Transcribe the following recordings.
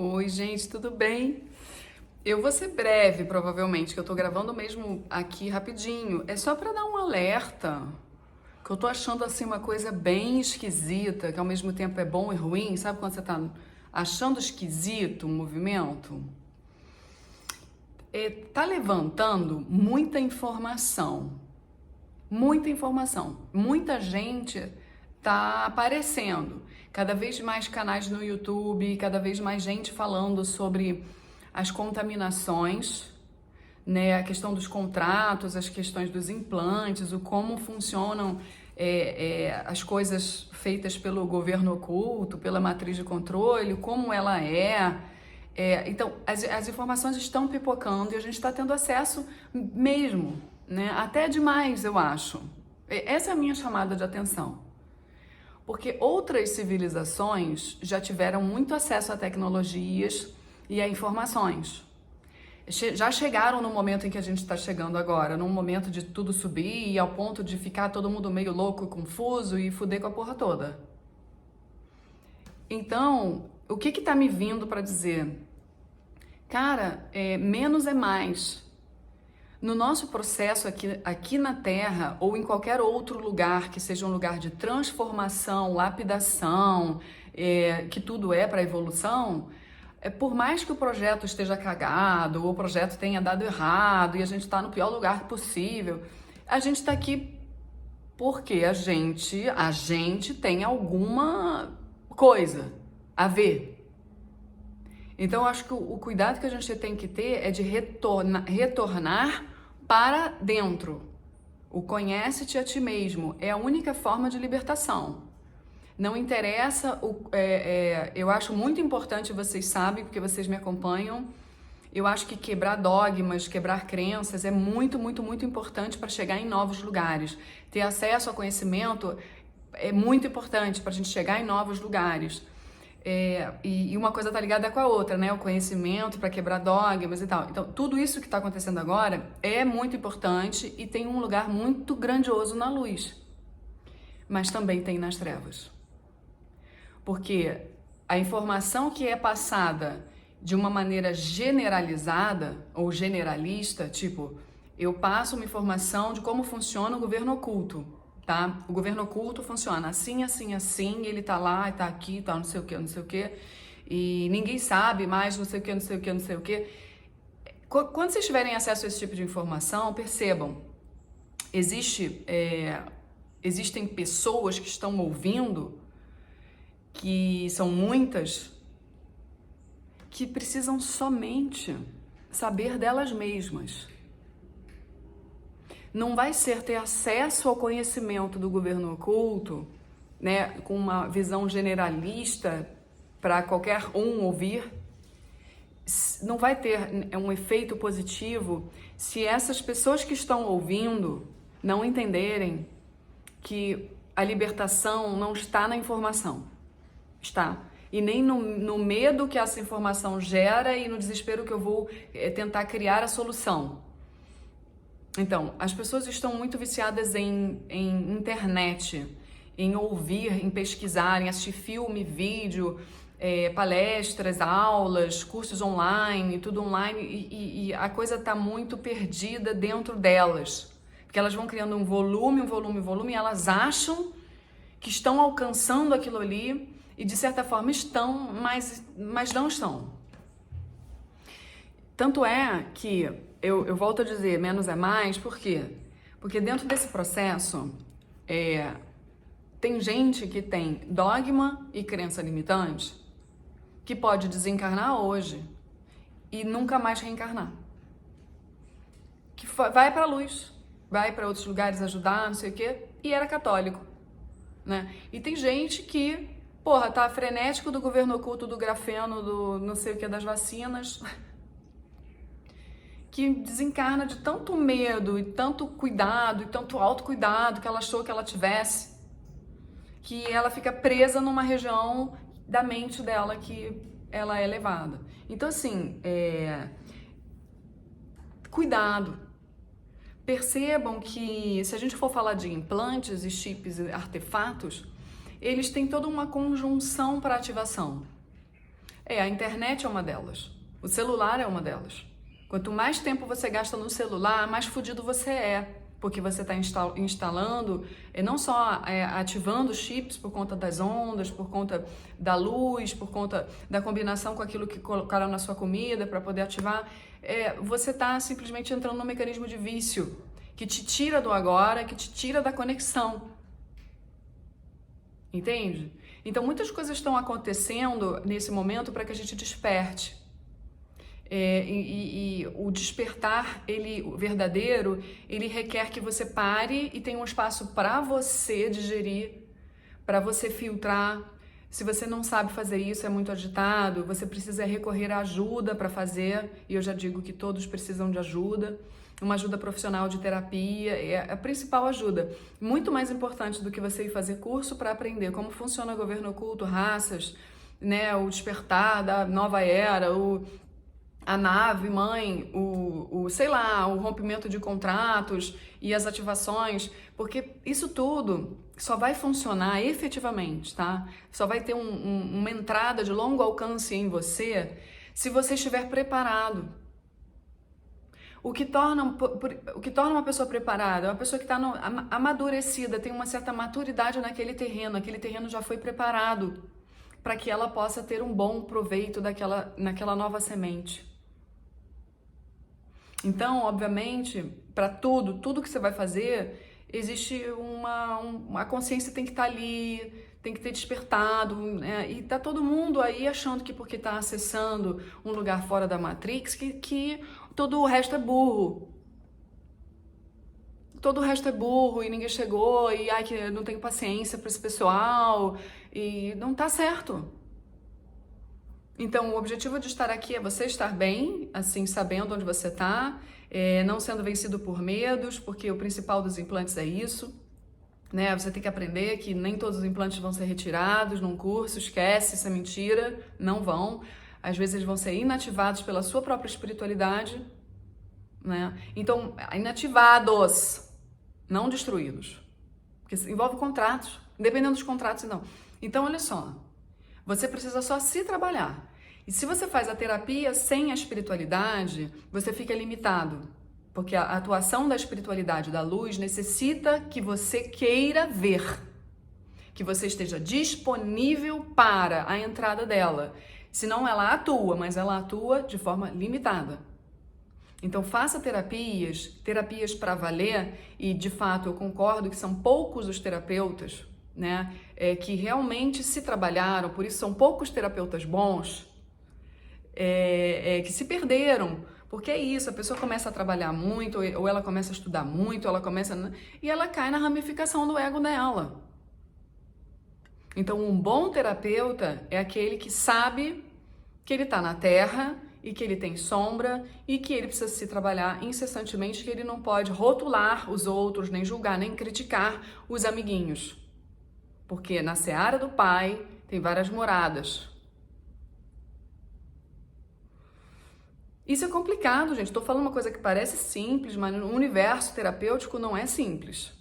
Oi, gente, tudo bem? Eu vou ser breve, provavelmente, que eu tô gravando mesmo aqui rapidinho. É só pra dar um alerta, que eu tô achando assim uma coisa bem esquisita, que ao mesmo tempo é bom e ruim. Sabe quando você tá achando esquisito um movimento? Tá levantando muita informação. Muita gente tá aparecendo. Cada vez mais canais no YouTube, cada vez mais gente falando sobre as contaminações, né? A questão dos contratos, as questões dos implantes, o como funcionam as coisas feitas pelo governo oculto, pela matriz de controle, como ela é. Então, as informações estão pipocando e a gente está tendo acesso mesmo, né? Até demais, eu acho. Essa é a minha chamada de atenção. Porque outras civilizações já tiveram muito acesso a tecnologias e a informações. Já chegaram no momento em que a gente está chegando agora, num momento de tudo subir e ao ponto de ficar todo mundo meio louco e confuso e fuder com a porra toda. Então, o que tá me vindo para dizer? Cara, menos é mais. No nosso processo aqui na Terra ou em qualquer outro lugar que seja um lugar de transformação, lapidação, que tudo é para evolução, por mais que o projeto esteja cagado ou o projeto tenha dado errado e a gente está no pior lugar possível, a gente está aqui porque a gente tem alguma coisa a ver. Então, eu acho que o cuidado que a gente tem que ter é de retornar para dentro. O conhece-te a ti mesmo é a única forma de libertação. Não interessa, eu acho muito importante, vocês sabem, porque vocês me acompanham, eu acho que quebrar dogmas, quebrar crenças é muito, muito, muito importante para chegar em novos lugares. Ter acesso ao conhecimento é muito importante para a gente chegar em novos lugares. E uma coisa tá ligada com a outra, né? O conhecimento para quebrar dogmas e tal. Então, tudo isso que está acontecendo agora é muito importante e tem um lugar muito grandioso na luz, mas também tem nas trevas. Porque a informação que é passada de uma maneira generalizada ou generalista, tipo, eu passo uma informação de como funciona o governo oculto, tá? O governo oculto funciona assim, assim, assim, ele tá lá, tá aqui, tá não sei o que, não sei o que, e ninguém sabe mais, não sei o que, não sei o que, não sei o que. Quando vocês tiverem acesso a esse tipo de informação, percebam, existem pessoas que estão ouvindo, que são muitas, que precisam somente saber delas mesmas. Não vai ser ter acesso ao conhecimento do governo oculto, né, com uma visão generalista para qualquer um ouvir. Não vai ter um efeito positivo se essas pessoas que estão ouvindo não entenderem que a libertação não está na informação, está? E nem no medo que essa informação gera e no desespero que eu vou tentar criar a solução. Então, as pessoas estão muito viciadas em internet, em ouvir, em pesquisar, em assistir filme, vídeo, palestras, aulas, cursos online, tudo online, e a coisa está muito perdida dentro delas. Porque elas vão criando um volume, e elas acham que estão alcançando aquilo ali e de certa forma estão, mas não estão. Tanto é que eu volto a dizer, menos é mais, por quê? Porque dentro desse processo tem gente que tem dogma e crença limitante que pode desencarnar hoje e nunca mais reencarnar. Que vai para a luz, vai para outros lugares ajudar, não sei o quê, e era católico, né? E tem gente que, porra, tá frenético do governo oculto, do grafeno, do não sei o que, das vacinas, que desencarna de tanto medo e tanto cuidado e tanto autocuidado que ela achou que ela tivesse, que ela fica presa numa região da mente dela que ela é levada. Então, assim, cuidado. Percebam que se a gente for falar de implantes e chips e artefatos, eles têm toda uma conjunção para ativação. A internet é uma delas. O celular é uma delas. Quanto mais tempo você gasta no celular, mais fudido você é. Porque você está instalando, não só ativando chips por conta das ondas, por conta da luz, por conta da combinação com aquilo que colocaram na sua comida para poder ativar, você está simplesmente entrando num mecanismo de vício que te tira do agora, que te tira da conexão. Entende? Então muitas coisas estão acontecendo nesse momento para que a gente desperte. E o despertar, o verdadeiro, ele requer que você pare e tenha um espaço para você digerir, para você filtrar. Se você não sabe fazer isso, é muito agitado, você precisa recorrer à ajuda para fazer, e eu já digo que todos precisam de ajuda. Uma ajuda profissional de terapia é a principal ajuda. Muito mais importante do que você ir fazer curso para aprender como funciona o governo oculto, raças, né, o despertar da nova era, a nave mãe, sei lá, o rompimento de contratos e as ativações, porque isso tudo só vai funcionar efetivamente, tá? Só vai ter uma entrada de longo alcance em você se você estiver preparado. O que torna uma pessoa preparada é uma pessoa que está amadurecida, tem uma certa maturidade naquele terreno já foi preparado para que ela possa ter um bom proveito naquela nova semente. Então, obviamente, para tudo que você vai fazer, existe a consciência tem que estar ali, tem que ter despertado, né? E tá todo mundo aí achando que porque está acessando um lugar fora da Matrix, que todo o resto é burro. Todo o resto é burro e ninguém chegou, e que eu não tenho paciência para esse pessoal, e não tá certo. Então, o objetivo de estar aqui é você estar bem, assim, sabendo onde você está, não sendo vencido por medos, porque o principal dos implantes é isso, né? Você tem que aprender que nem todos os implantes vão ser retirados num curso, esquece, isso é mentira, não vão. Às vezes eles vão ser inativados pela sua própria espiritualidade, né? Então, inativados, não destruídos, porque envolve contratos, dependendo dos contratos, não. Então, olha só, você precisa só se trabalhar. E se você faz a terapia sem a espiritualidade, você fica limitado. Porque a atuação da espiritualidade, da luz, necessita que você queira ver. Que você esteja disponível para a entrada dela. Senão ela atua, mas ela atua de forma limitada. Então faça terapias para valer, e de fato eu concordo que são poucos os terapeutas, né, que realmente se trabalharam, por isso são poucos terapeutas bons, que se perderam, porque é isso, a pessoa começa a trabalhar muito, ou ela começa a estudar muito, e ela cai na ramificação do ego dela. Então um bom terapeuta é aquele que sabe que ele está na Terra, e que ele tem sombra, e que ele precisa se trabalhar incessantemente, que ele não pode rotular os outros, nem julgar, nem criticar os amiguinhos. Porque na seara do Pai tem várias moradas. Isso é complicado, gente. Estou falando uma coisa que parece simples, mas no universo terapêutico não é simples.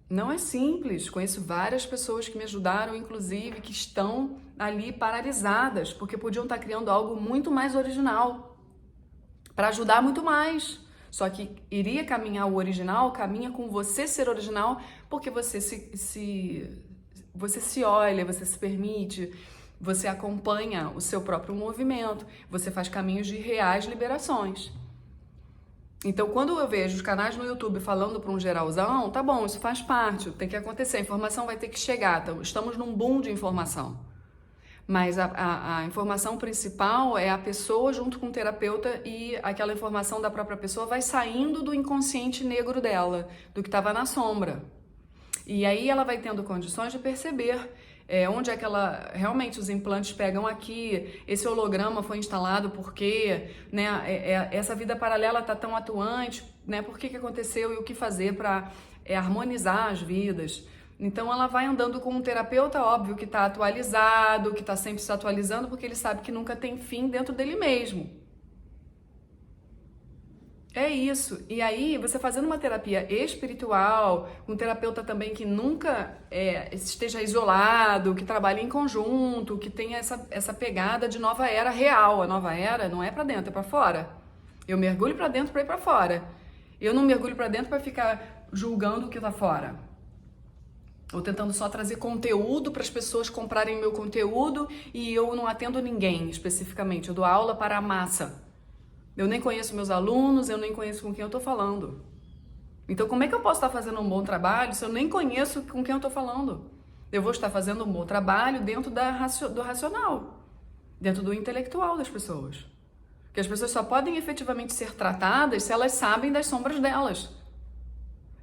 Não é simples. Conheço várias pessoas que me ajudaram, inclusive, que estão ali paralisadas, porque podiam estar criando algo muito mais original, para ajudar muito mais. Só que iria caminhar o original, caminha com você ser original, porque você se olha, você se permite, você acompanha o seu próprio movimento, você faz caminhos de reais liberações. Então, quando eu vejo os canais no YouTube falando para um geralzão, tá bom, isso faz parte, tem que acontecer, a informação vai ter que chegar, estamos num boom de informação. Mas a informação principal é a pessoa junto com o terapeuta, e aquela informação da própria pessoa vai saindo do inconsciente negro dela, do que estava na sombra. E aí ela vai tendo condições de perceber onde é que realmente os implantes pegam aqui, esse holograma foi instalado porque, né, essa vida paralela está tão atuante, né, por que aconteceu e o que fazer para harmonizar as vidas. Então ela vai andando com um terapeuta, óbvio, que está atualizado, que está sempre se atualizando, porque ele sabe que nunca tem fim dentro dele mesmo. É isso. E aí, você fazendo uma terapia espiritual, um terapeuta também que nunca esteja isolado, que trabalhe em conjunto, que tenha essa pegada de nova era real. A nova era não é pra dentro, é pra fora. Eu mergulho pra dentro pra ir pra fora. Eu não mergulho pra dentro pra ficar julgando o que tá fora. Ou tentando só trazer conteúdo para as pessoas comprarem meu conteúdo e eu não atendo ninguém especificamente. Eu dou aula para a massa. Eu nem conheço meus alunos, eu nem conheço com quem eu tô falando. Então, como é que eu posso estar fazendo um bom trabalho se eu nem conheço com quem eu tô falando? Eu vou estar fazendo um bom trabalho dentro do racional, dentro do intelectual das pessoas. Porque as pessoas só podem efetivamente ser tratadas se elas sabem das sombras delas.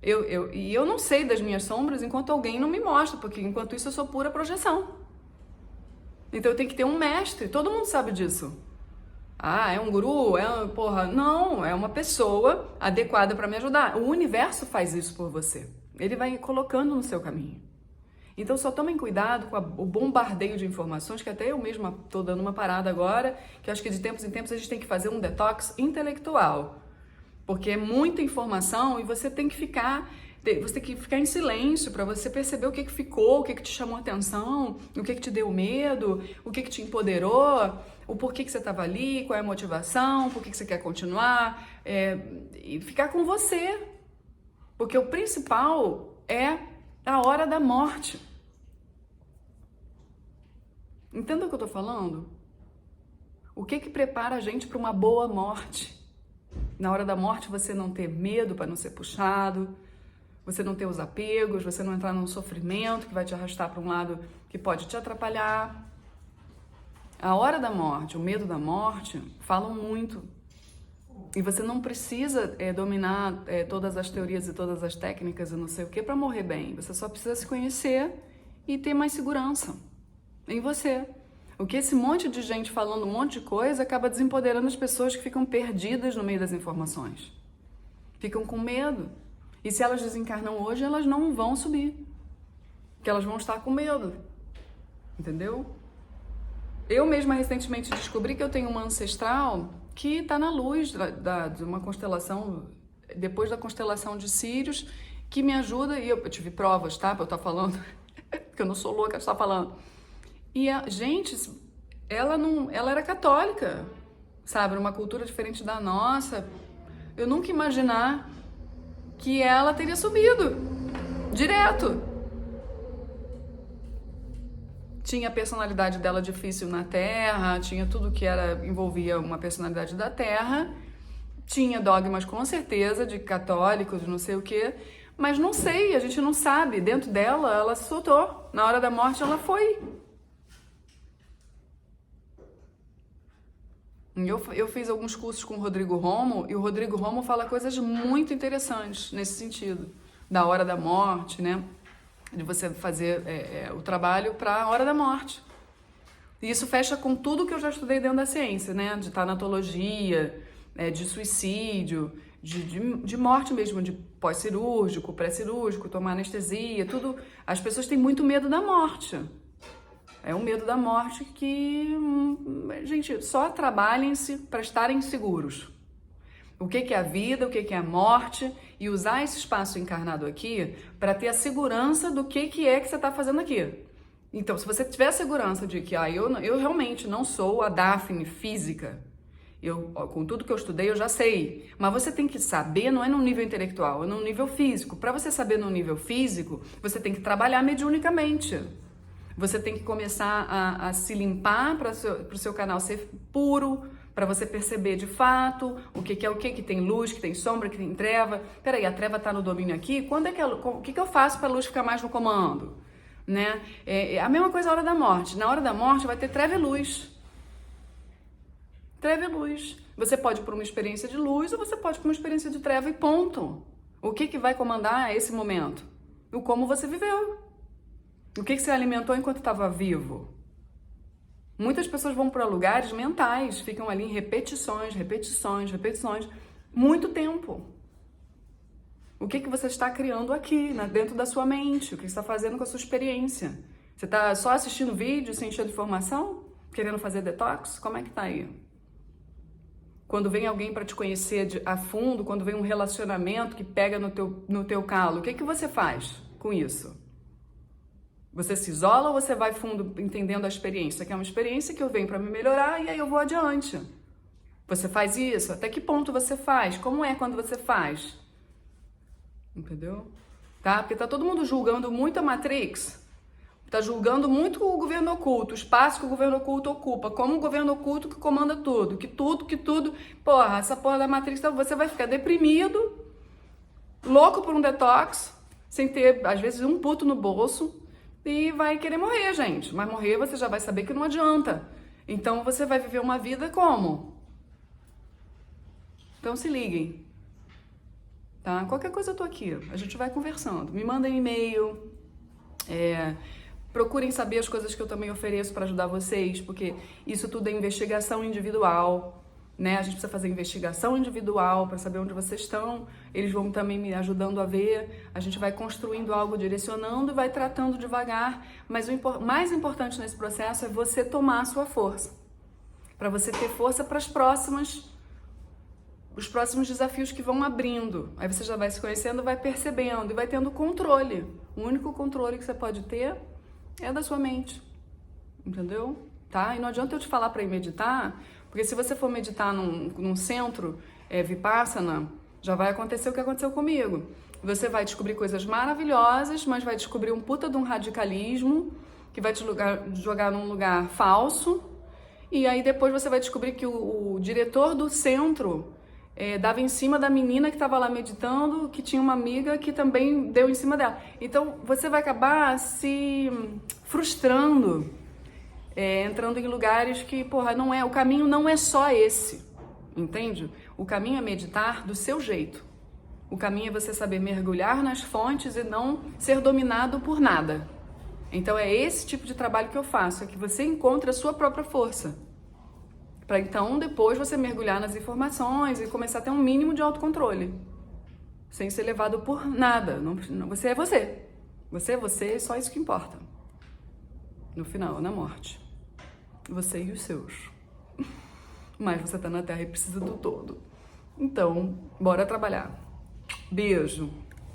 E eu não sei das minhas sombras enquanto alguém não me mostra, porque enquanto isso eu sou pura projeção. Então eu tenho que ter um mestre, todo mundo sabe disso. Ah, é um guru? Porra, não, é uma pessoa adequada para me ajudar. O universo faz isso por você. Ele vai colocando no seu caminho. Então só tomem cuidado com o bombardeio de informações, que até eu mesma estou dando uma parada agora, que eu acho que de tempos em tempos a gente tem que fazer um detox intelectual. Porque é muita informação e você tem que ficar em silêncio para você perceber o que ficou, o que te chamou a atenção, o que te deu medo, o que te empoderou, o porquê que você estava ali, qual é a motivação, por que você quer continuar, e ficar com você. Porque o principal é a hora da morte. Entenda o que eu estou falando? O que prepara a gente para uma boa morte? Na hora da morte você não ter medo para não ser puxado, você não ter os apegos, você não entrar num sofrimento que vai te arrastar para um lado que pode te atrapalhar. A hora da morte, o medo da morte, falam muito. E você não precisa dominar todas as teorias e todas as técnicas e não sei o que para morrer bem. Você só precisa se conhecer e ter mais segurança em você. O que esse monte de gente falando um monte de coisa acaba desempoderando as pessoas que ficam perdidas no meio das informações. Ficam com medo. E se elas desencarnam hoje, elas não vão subir. Porque elas vão estar com medo. Entendeu? Eu mesma recentemente descobri que eu tenho uma ancestral que está na luz de uma constelação, depois da constelação de Sírios, que me ajuda, e eu tive provas, tá? Pra eu estar falando, porque eu não sou louca de estar falando. E gente, ela era católica, sabe? Uma cultura diferente da nossa. Eu nunca ia imaginar que ela teria subido direto. Tinha a personalidade dela difícil na Terra, tinha tudo que envolvia uma personalidade da Terra, tinha dogmas com certeza de católicos, não sei o quê, mas não sei, a gente não sabe. Dentro dela, ela se soltou. Na hora da morte, ela foi. Eu fiz alguns cursos com o Rodrigo Romo e o Rodrigo Romo fala coisas muito interessantes nesse sentido, da hora da morte, né? De você fazer o trabalho para a hora da morte. E isso fecha com tudo que eu já estudei dentro da ciência, né? De tanatologia, de suicídio, de morte mesmo, de pós-cirúrgico, pré-cirúrgico, tomar anestesia, tudo. As pessoas têm muito medo da morte. É um medo da morte que, gente, só trabalhem-se para estarem seguros. O que é a vida, o que é a morte, e usar esse espaço encarnado aqui para ter a segurança do que é que você está fazendo aqui. Então, se você tiver a segurança de que eu realmente não sou a Daphne física, com tudo que eu estudei eu já sei, mas você tem que saber, não é no nível intelectual, é no nível físico. Para você saber no nível físico, você tem que trabalhar mediunicamente. Você tem que começar a se limpar para o seu canal ser puro, para você perceber de fato o que é o que tem luz, que tem sombra, que tem treva. Peraí, a treva está no domínio aqui? O que eu faço para a luz ficar mais no comando? Né? A mesma coisa na hora da morte. Na hora da morte vai ter treva e luz. Treva e luz. Você pode ir por uma experiência de luz ou você pode ir por uma experiência de treva e ponto. O que vai comandar esse momento? O como você viveu. O que você alimentou enquanto estava vivo? Muitas pessoas vão para lugares mentais, ficam ali em repetições, muito tempo. O que você está criando aqui, dentro da sua mente? O que você está fazendo com a sua experiência? Você está só assistindo vídeo, se enchendo de informação? Querendo fazer detox? Como é que tá aí? quando vem alguém para te conhecer a fundo, quando vem um relacionamento que pega no teu calo, o que que você faz com isso? Você se isola ou você vai fundo entendendo a experiência? Que é uma experiência que eu venho para me melhorar e aí eu vou adiante. Você faz isso? Até que ponto você faz? Como é quando você faz? Entendeu? Tá? Porque tá todo mundo julgando muito a Matrix. Tá julgando muito o governo oculto, o espaço que o governo oculto ocupa, como o governo oculto que comanda tudo, que tudo. Porra, essa porra da Matrix, você vai ficar deprimido, louco por um detox, sem ter, às vezes, um puto no bolso, e vai querer morrer, gente. Mas morrer você já vai saber que não adianta. Então você vai viver uma vida como? Então se liguem. Tá? Qualquer coisa eu tô aqui, a gente vai conversando. Me mandem e-mail, procurem saber as coisas que eu também ofereço para ajudar vocês, porque isso tudo é investigação individual, né? A gente precisa fazer investigação individual para saber onde vocês estão. Eles vão também me ajudando a ver. A gente vai construindo algo, direcionando e vai tratando devagar. Mas o mais importante nesse processo é você tomar a sua força, para você ter força para os próximos desafios que vão abrindo. Aí você já vai se conhecendo, vai percebendo e vai tendo controle. O único controle que você pode ter é da sua mente, entendeu? Tá? E não adianta eu te falar para ir meditar, porque se você for meditar num centro Vipassana, já vai acontecer o que aconteceu comigo. Você vai descobrir coisas maravilhosas, mas vai descobrir um puta de um radicalismo que vai te jogar num lugar falso, e aí depois você vai descobrir que o diretor do centro dava em cima da menina que estava lá meditando, que tinha uma amiga que também deu em cima dela. Então você vai acabar se frustrando, entrando em lugares que, porra, o caminho não é só esse, entende? O caminho é meditar do seu jeito. O caminho é você saber mergulhar nas fontes e não ser dominado por nada. Então é esse tipo de trabalho que eu faço, é que você encontre a sua própria força. Para então depois você mergulhar nas informações e começar a ter um mínimo de autocontrole, sem ser levado por nada. Você é você. Você é você, só isso que importa. No final, na morte. Você e os seus. Mas você tá na Terra e precisa do todo. Então, bora trabalhar. Beijo.